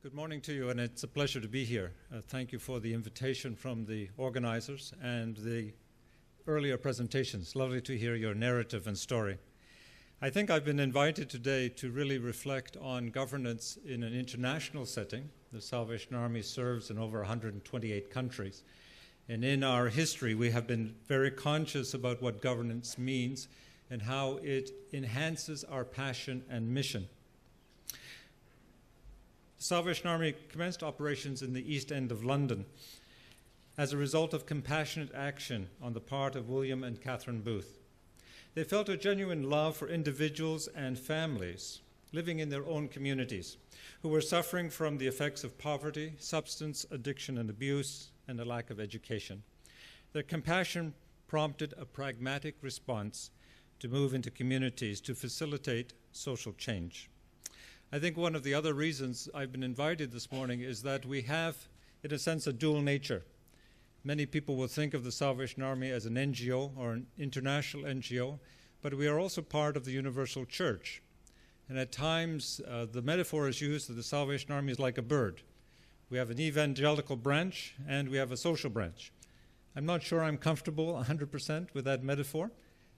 Good morning to you, and it's a pleasure to be here. Thank you for the invitation from the organizers and the earlier presentations. Lovely to hear your narrative and story. I think I've been invited today to really reflect on governance in an international setting. The Salvation Army serves in over 128 countries. And in our history, we have been very conscious about what governance means and how it enhances our passion and mission. The Salvation Army commenced operations in the East End of London as a result of compassionate action on the part of William and Catherine Booth. They felt a genuine love for individuals and families living in their own communities who were suffering from the effects of poverty, substance addiction and abuse, and a lack of education. Their compassion prompted a pragmatic response to move into communities to facilitate social change. I think one of the other reasons I've been invited this morning is that we have, in a sense, a dual nature. Many people will think of the Salvation Army as an NGO or an international NGO, but we are also part of the Universal Church. And at times, the metaphor is used that the Salvation Army is like a bird. We have an evangelical branch and we have a social branch. I'm not sure I'm comfortable 100% with that metaphor.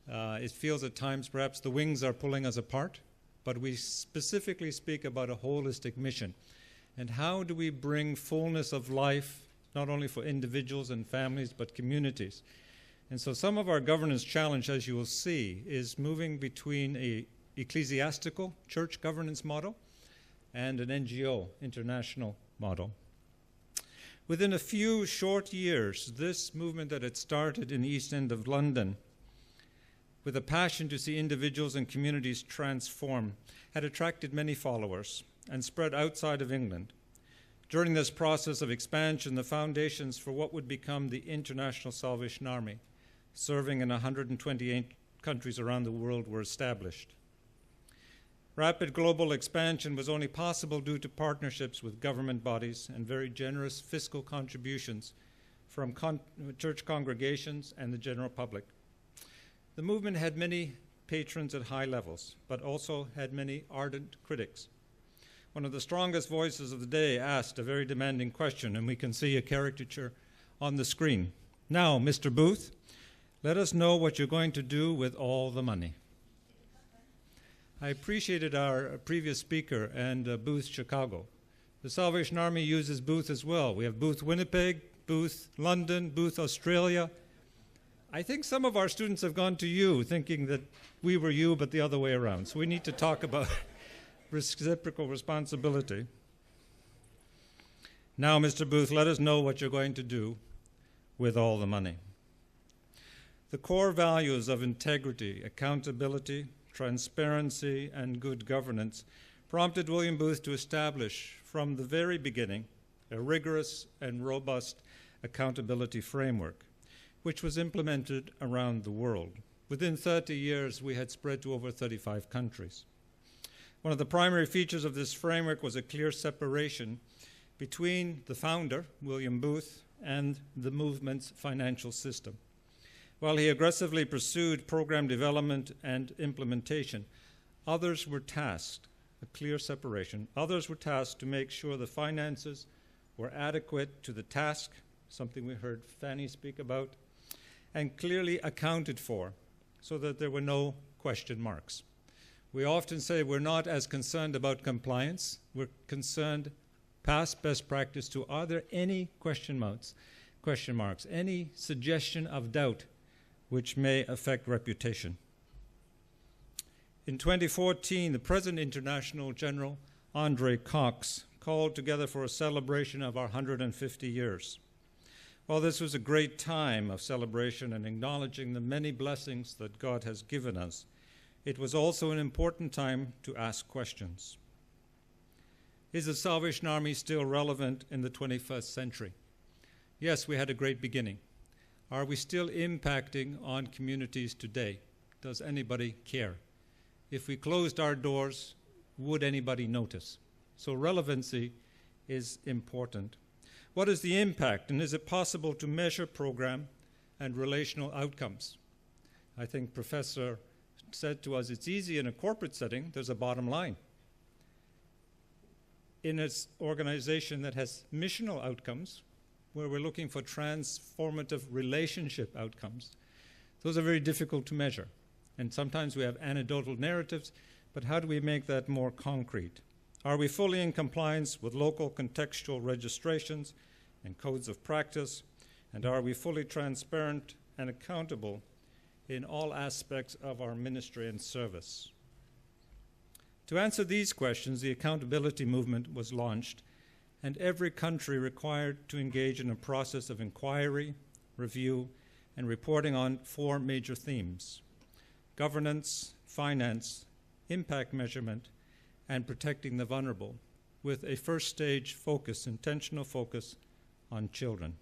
It feels at times perhaps the wings are pulling us apart. But we specifically speak about a holistic mission. And how do we bring fullness of life, not only for individuals and families, but communities? And so some of our governance challenge, as you will see, is moving between an ecclesiastical church governance model and an NGO international model. Within a few short years, this movement that had started in the East End of London with a passion to see individuals and communities transform, had attracted many followers and spread outside of England. During this process of expansion, the foundations for what would become the International Salvation Army, serving in 128 countries around the world, were established. Rapid global expansion was only possible due to partnerships with government bodies and very generous fiscal contributions from church congregations and the general public. The movement had many patrons at high levels, but also had many ardent critics. One of the strongest voices of the day asked a very demanding question, and we can see a caricature on the screen. Now, Mr. Booth, let us know what you're going to do with all the money. I appreciated our previous speaker and Booth Chicago. The Salvation Army uses Booth as well. We have Booth Winnipeg, Booth London, Booth Australia. I think some of our students have gone to you thinking that we were you, but the other way around. So we need to talk about reciprocal responsibility. Now, Mr. Booth, let us know what you're going to do with all the money. The core values of integrity, accountability, transparency, and good governance prompted William Booth to establish, from the very beginning, a rigorous and robust accountability framework, which was implemented around the world. Within 30 years, we had spread to over 35 countries. One of the primary features of this framework was a clear separation between the founder, William Booth, and the movement's financial system. While he aggressively pursued program development and implementation, others were tasked, a clear separation, others were tasked to make sure the finances were adequate to the task, something we heard Fanny speak about, and clearly accounted for so that there were no question marks. We often say we're not as concerned about compliance, we're concerned past best practice to are there any question marks, any suggestion of doubt which may affect reputation. In 2014, the present International General, Andre Cox, called together for a celebration of our 150 years. While this was a great time of celebration and acknowledging the many blessings that God has given us, it was also an important time to ask questions. Is the Salvation Army still relevant in the 21st century? Yes, we had a great beginning. Are we still impacting on communities today? Does anybody care? If we closed our doors, would anybody notice? So relevancy is important. What is the impact, and is it possible to measure program and relational outcomes? I think Professor said to us, it's easy in a corporate setting, there's a bottom line. in an organization that has missional outcomes, where we're looking for transformative relationship outcomes, those are very difficult to measure. And sometimes we have anecdotal narratives, but how do we make that more concrete? Are we fully in compliance with local contextual registrations and codes of practice? And are we fully transparent and accountable in all aspects of our ministry and service? To answer these questions, the accountability movement was launched, and every country required to engage in a process of inquiry, review, and reporting on 4 major themes: governance, finance, impact measurement, and protecting the vulnerable, with a first stage focus, intentional focus, on children.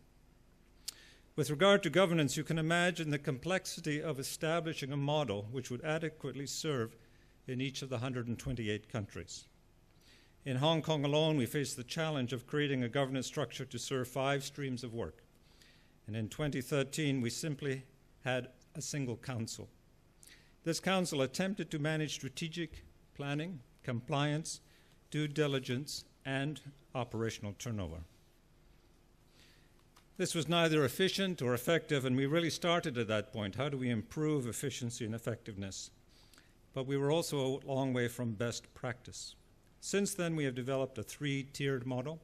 With regard to governance, you can imagine the complexity of establishing a model which would adequately serve in each of the 128 countries. In Hong Kong alone, we faced the challenge of creating a governance structure to serve 5 streams of work. And in 2013, we simply had a single council. This council attempted to manage strategic planning, compliance, due diligence, and operational turnover. This was neither efficient or effective, and we really started at that point. How do we improve efficiency and effectiveness? But we were also a long way from best practice. Since then, we have developed a 3-tiered model,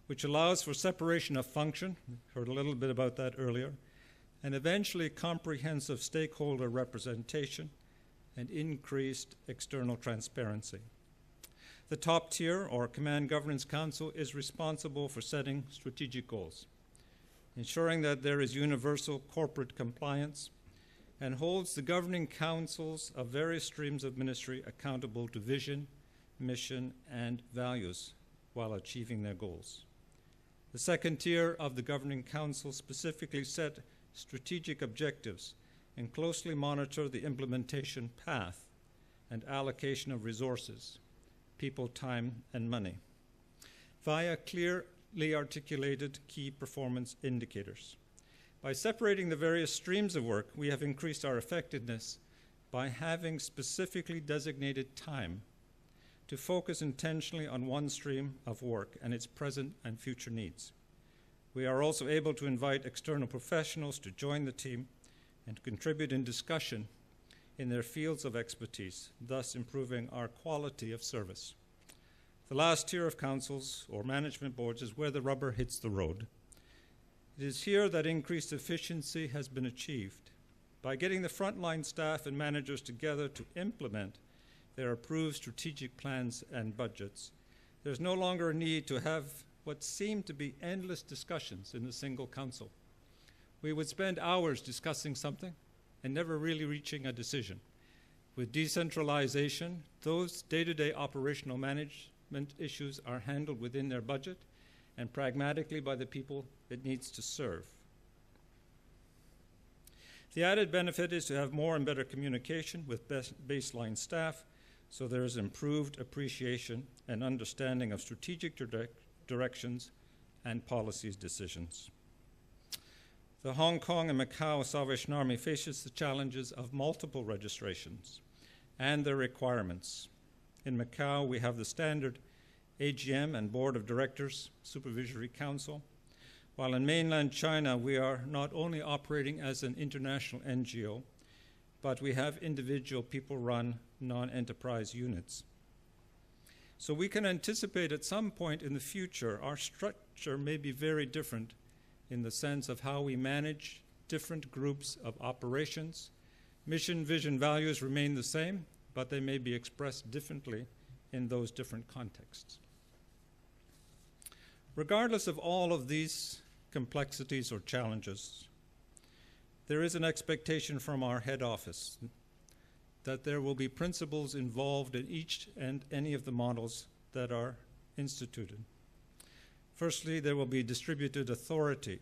which allows for separation of function, we heard a little bit about that earlier, and eventually comprehensive stakeholder representation and increased external transparency. The top tier, or Command Governance Council, is responsible for setting strategic goals, ensuring that there is universal corporate compliance, and holds the governing councils of various streams of ministry accountable to vision, mission, and values while achieving their goals. The second tier of the governing council specifically set strategic objectives and closely monitor the implementation path and allocation of resources, people, time, and money, via clearly articulated key performance indicators. By separating the various streams of work, we have increased our effectiveness by having specifically designated time to focus intentionally on one stream of work and its present and future needs. We are also able to invite external professionals to join the team and contribute in discussion in their fields of expertise, thus improving our quality of service. The last tier of councils or management boards is where the rubber hits the road. It is here that increased efficiency has been achieved. By getting the frontline staff and managers together to implement their approved strategic plans and budgets, there's no longer a need to have what seem to be endless discussions in a single council. We would spend hours discussing something and never really reaching a decision. With decentralization, those day-to-day operational management issues are handled within their budget and pragmatically by the people it needs to serve. The added benefit is to have more and better communication with baseline staff, so there is improved appreciation and understanding of strategic directions and policy decisions. The Hong Kong and Macau Salvation Army faces the challenges of multiple registrations and their requirements. In Macau, we have the standard AGM and Board of Directors, Supervisory Council, while in mainland China, we are not only operating as an international NGO, but we have individual people-run non-enterprise units. So we can anticipate at some point in the future, our structure may be very different in the sense of how we manage different groups of operations. Mission, vision, values remain the same, but they may be expressed differently in those different contexts. Regardless of all of these complexities or challenges, there is an expectation from our head office that there will be principles involved in each and any of the models that are instituted. Firstly, there will be distributed authority,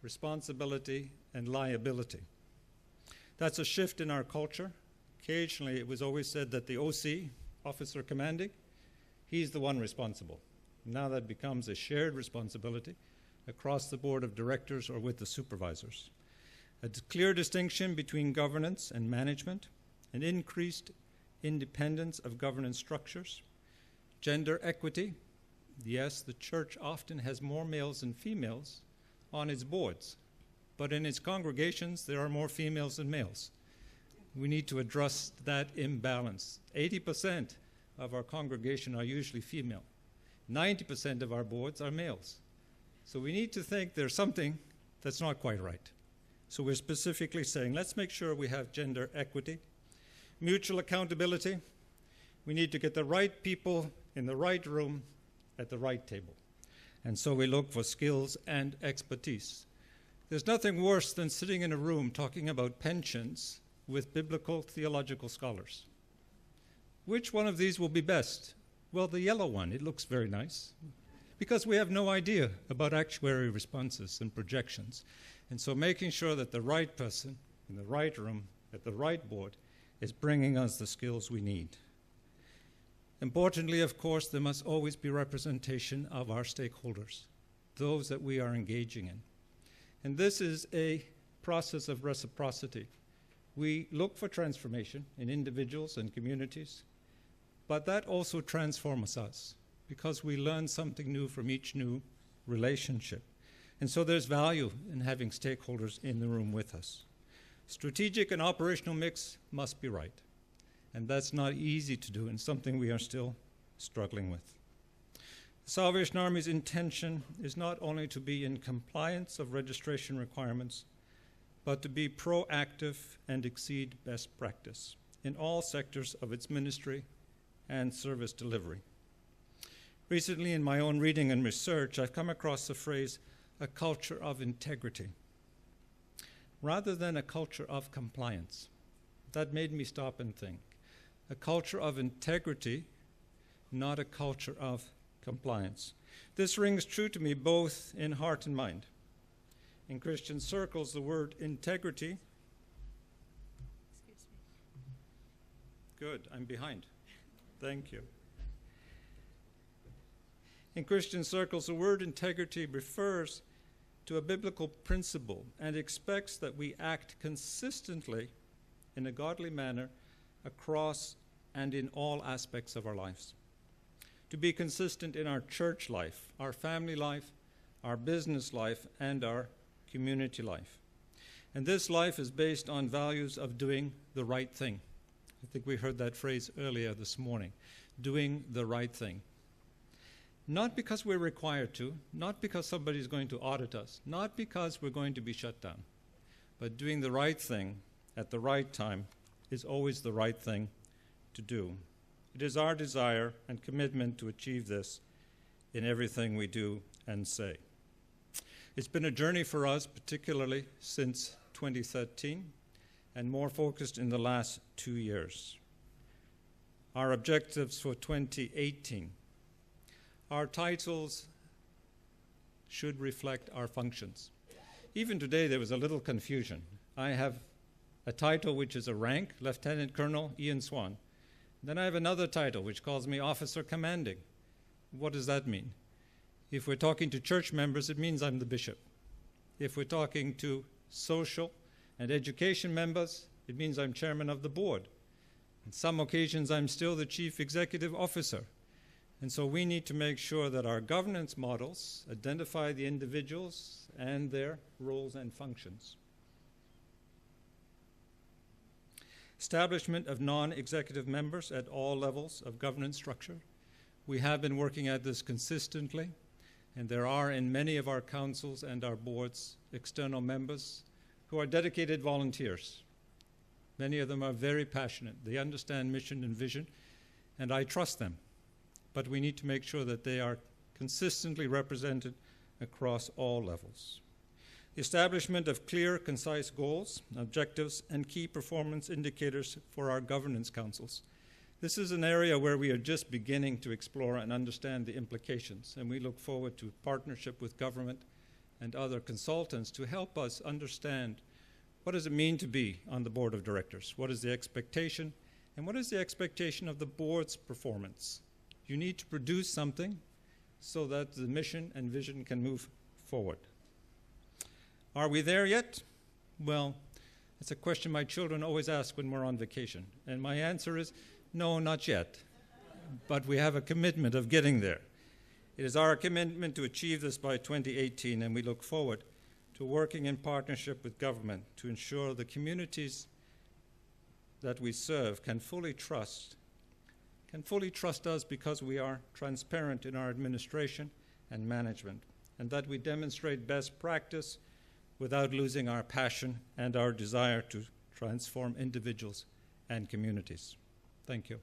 responsibility, and liability. That's a shift in our culture. Occasionally, it was always said that the OC, officer commanding, he's the one responsible. Now that becomes a shared responsibility across the board of directors or with the supervisors. A clear distinction between governance and management, an increased independence of governance structures, gender equity, Yes, the church often has more males than females on its boards, but in its congregations, there are more females than males. We need to address that imbalance. 80% of our congregation are usually female. 90% of our boards are males. So we need to think there's something that's not quite right. So we're specifically saying, let's make sure we have gender equity, mutual accountability. We need to get the right people in the right room at the right table. And so we look for skills and expertise. There's nothing worse than sitting in a room talking about pensions with biblical theological scholars. Which one of these will be best? Well, the yellow one. It looks very nice because we have no idea about actuary responses and projections. And so making sure that the right person in the right room at the right board is bringing us the skills we need. Importantly, of course, there must always be representation of our stakeholders, those that we are engaging in. And this is a process of reciprocity. We look for transformation in individuals and communities, but that also transforms us because we learn something new from each new relationship. And so there's value in having stakeholders in the room with us. Strategic and operational mix must be right. And that's not easy to do and something we are still struggling with. The Salvation Army's intention is not only to be in compliance of registration requirements, but to be proactive and exceed best practice in all sectors of its ministry and service delivery. Recently, in my own reading and research, I've come across the phrase, a culture of integrity, rather than a culture of compliance. That made me stop and think. A culture of integrity, not a culture of compliance. This rings true to me both in heart and mind. In Christian circles, the word integrity... Excuse me. Good, I'm behind. Thank you. In Christian circles, the word integrity refers to a biblical principle and expects that we act consistently in a godly manner across and in all aspects of our lives. To be consistent in our church life, our family life, our business life, and our community life. And this life is based on values of doing the right thing. I think we heard that phrase earlier this morning, doing the right thing. Not because we're required to, not because somebody's going to audit us, not because we're going to be shut down, but doing the right thing at the right time is always the right thing to do. It is our desire and commitment to achieve this in everything we do and say. It's been a journey for us, particularly since 2013, and more focused in the last 2 years. Our objectives for 2018. Our titles should reflect our functions. Even today, there was a little confusion. I have a title which is a rank, Lieutenant Colonel Ian Swan. Then I have another title which calls me Officer Commanding. What does that mean? If we're talking to church members, it means I'm the bishop. If we're talking to social and education members, it means I'm chairman of the board. On some occasions, I'm still the chief executive officer. And so we need to make sure that our governance models identify the individuals and their roles and functions. Establishment of non-executive members at all levels of governance structure. We have been working at this consistently, and there are in many of our councils and our boards external members who are dedicated volunteers. Many of them are very passionate. They understand mission and vision, and I trust them. But we need to make sure that they are consistently represented across all levels. The establishment of clear, concise goals, objectives, and key performance indicators for our governance councils. This is an area where we are just beginning to explore and understand the implications, and we look forward to partnership with government and other consultants to help us understand what does it mean to be on the board of directors, what is the expectation, and what is the expectation of the board's performance. You need to produce something so that the mission and vision can move forward. Are we there yet? Well, it's a question my children always ask when we're on vacation. And my answer is, no, not yet. But we have a commitment of getting there. It is our commitment to achieve this by 2018, and we look forward to working in partnership with government to ensure the communities that we serve can fully trust us because we are transparent in our administration and management, and that we demonstrate best practice without losing our passion and our desire to transform individuals and communities. Thank you.